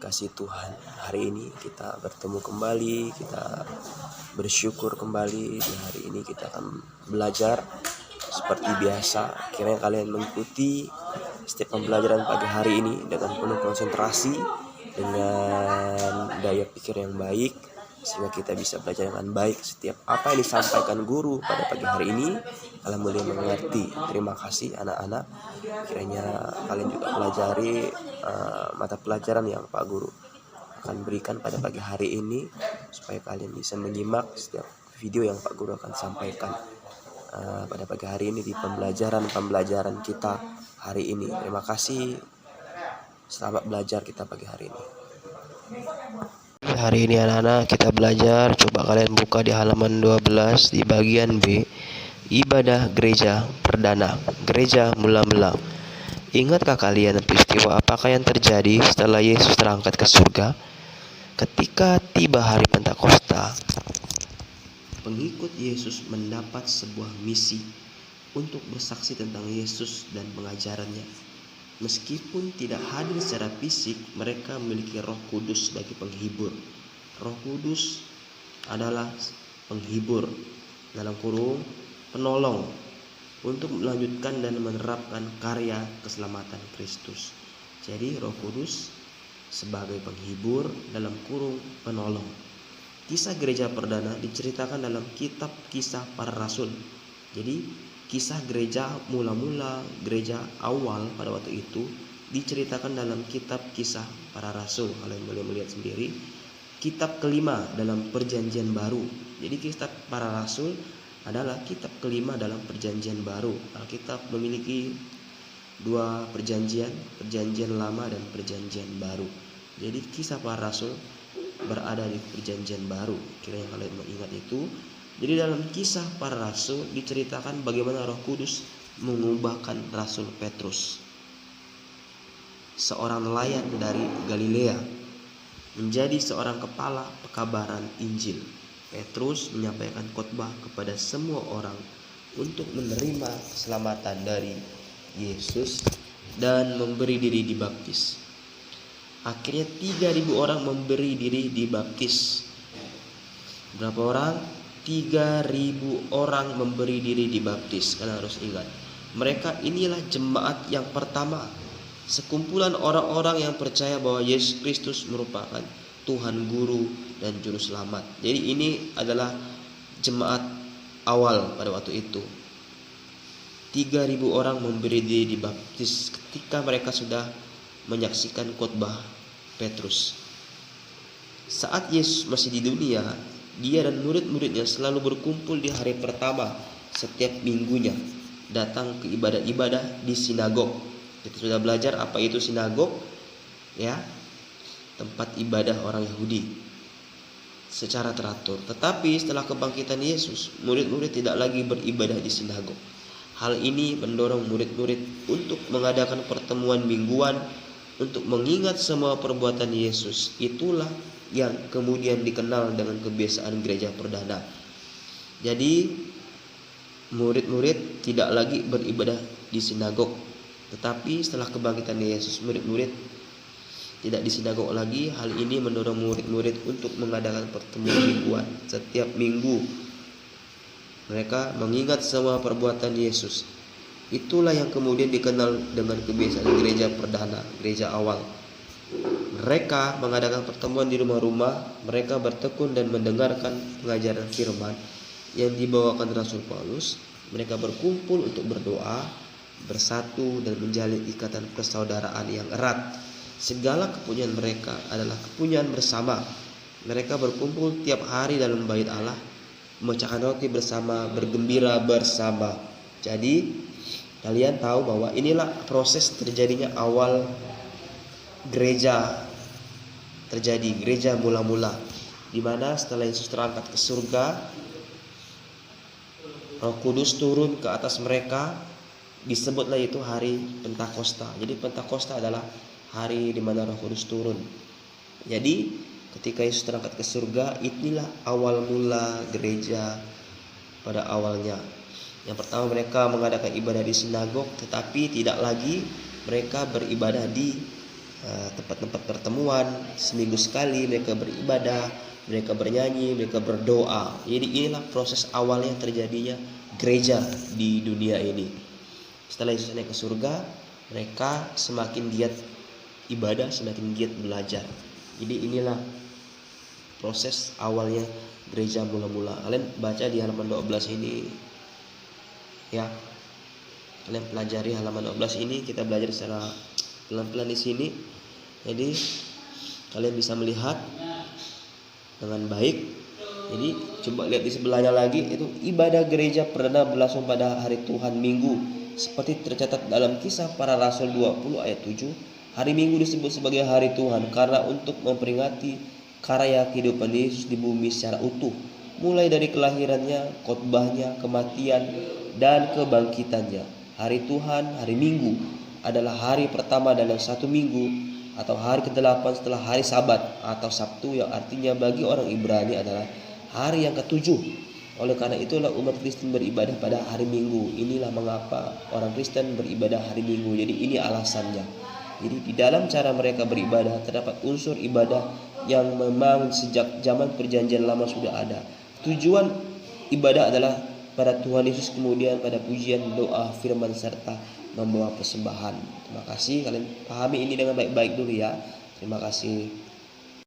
kasih Tuhan, hari ini kita bertemu kembali, kita bersyukur kembali. Di hari ini kita akan belajar seperti biasa. Kiranya kalian mengikuti setiap pembelajaran pagi hari ini dengan penuh konsentrasi, dengan daya pikir yang baik, sehingga kita bisa belajar dengan baik setiap apa yang disampaikan guru pada pagi hari ini. Kalian boleh mengerti. Terima kasih anak-anak. Kiranya kalian juga pelajari mata pelajaran yang Pak Guru akan berikan pada pagi hari ini, supaya kalian bisa menyimak setiap video yang Pak Guru akan sampaikan pada pagi hari ini di pembelajaran kita hari ini. Terima kasih. Selamat belajar kita pagi hari ini. Hari ini anak-anak kita belajar, coba kalian buka di halaman 12 di bagian B, ibadah gereja perdana, gereja mula-mula. Ingatkah kalian peristiwa apakah yang terjadi setelah Yesus terangkat ke surga? Ketika tiba hari Pentakosta, pengikut Yesus mendapat sebuah misi untuk bersaksi tentang Yesus dan pengajarannya. Meskipun tidak hadir secara fisik, mereka memiliki Roh Kudus sebagai penghibur. Roh Kudus adalah penghibur, dalam kurung penolong, untuk melanjutkan dan menerapkan karya keselamatan Kristus. Jadi Roh Kudus sebagai penghibur, dalam kurung penolong. Kisah gereja perdana diceritakan dalam kitab Kisah Para Rasul. Jadi kisah gereja mula-mula, gereja awal pada waktu itu diceritakan dalam kitab Kisah Para Rasul. Kalian boleh melihat sendiri. Kitab kelima dalam Perjanjian Baru. Jadi kitab Para Rasul adalah kitab kelima dalam Perjanjian Baru. Alkitab memiliki dua perjanjian, Perjanjian Lama dan Perjanjian Baru. Jadi kisah Para Rasul berada di Perjanjian Baru. Kiranya kalian mengingat itu. Jadi dalam kisah Para Rasul diceritakan bagaimana Roh Kudus mengubahkan Rasul Petrus, seorang nelayan dari Galilea, menjadi seorang kepala pekabaran Injil. Petrus menyampaikan khotbah kepada semua orang untuk menerima keselamatan dari Yesus dan memberi diri dibaptis. Akhirnya 3.000 orang memberi diri dibaptis. Berapa orang? 3.000 orang memberi diri dibaptis. Kalian harus ingat, mereka inilah jemaat yang pertama, sekumpulan orang-orang yang percaya bahwa Yesus Kristus merupakan Tuhan, Guru, dan Juru Selamat. Jadi ini adalah jemaat awal pada waktu itu. 3.000 orang memberi diri dibaptis ketika mereka sudah menyaksikan khotbah Petrus. Saat Yesus masih di dunia, dia dan murid-muridnya selalu berkumpul di hari pertama setiap minggunya, datang ke ibadah-ibadah di sinagog. Kita sudah belajar apa itu sinagog, ya, tempat ibadah orang Yahudi secara teratur. Tetapi setelah kebangkitan Yesus, murid-murid tidak lagi beribadah di sinagog. Hal ini mendorong murid-murid untuk mengadakan pertemuan mingguan untuk mengingat semua perbuatan Yesus. Itulah yang kemudian dikenal dengan kebiasaan gereja perdana. Jadi murid-murid tidak lagi beribadah di sinagog, tetapi setelah kebangkitan Yesus, murid-murid tidak di sinagog lagi. Hal ini mendorong murid-murid untuk mengadakan pertemuan mingguan setiap minggu. Mereka mengingat semua perbuatan Yesus. Itulah yang kemudian dikenal dengan kebiasaan gereja perdana, gereja awal. Mereka mengadakan pertemuan di rumah-rumah. Mereka bertekun dan mendengarkan pengajaran firman yang dibawakan Rasul Paulus. Mereka berkumpul untuk berdoa, bersatu, dan menjalin ikatan persaudaraan yang erat. Segala kepunyaan mereka adalah kepunyaan bersama. Mereka berkumpul tiap hari dalam bait Allah, memecahkan roti bersama, bergembira bersama. Jadi kalian tahu bahwa inilah proses terjadinya awal gereja terjadi, gereja mula-mula, di mana setelah Yesus terangkat ke surga, Roh Kudus turun ke atas mereka. Disebutlah itu hari Pentakosta. Jadi Pentakosta adalah hari di mana Roh Kudus turun. Jadi ketika Yesus terangkat ke surga, inilah awal mula gereja pada awalnya. Yang pertama, mereka mengadakan ibadah di sinagog, tetapi tidak lagi mereka beribadah di tempat-tempat pertemuan. Seminggu sekali mereka beribadah, mereka bernyanyi, mereka berdoa. Jadi inilah proses awalnya terjadinya gereja di dunia ini. Setelah Yesus naik ke surga, mereka semakin giat ibadah, semakin giat belajar. Jadi inilah proses awalnya gereja mula-mula. Kalian baca di halaman 12 ini ya. Kalian pelajari halaman 12 ini, kita belajar secara pelan-pelan di sini. Jadi kalian bisa melihat dengan baik. Jadi coba lihat di sebelahnya lagi, itu ibadah gereja perdana berlangsung pada hari Tuhan Minggu seperti tercatat dalam Kisah Para Rasul 20 ayat 7. Hari Minggu disebut sebagai hari Tuhan karena untuk memperingati karya kehidupan Yesus di bumi secara utuh, mulai dari kelahirannya, khotbahnya, kematian, dan kebangkitannya. Hari Tuhan, hari Minggu adalah hari pertama dalam satu minggu atau hari ke-8 setelah hari Sabat atau Sabtu, yang artinya bagi orang Ibrani adalah hari yang ke-7. Oleh karena itulah umat Kristen beribadah pada hari Minggu. Inilah mengapa orang Kristen beribadah hari Minggu. Jadi ini alasannya. Jadi di dalam cara mereka beribadah terdapat unsur ibadah yang memang sejak zaman perjanjian lama sudah ada. Tujuan ibadah adalah pada Tuhan Yesus, kemudian pada pujian, doa, firman, serta membawa persembahan. Terima kasih, kalian pahami ini dengan baik-baik dulu ya. Terima kasih.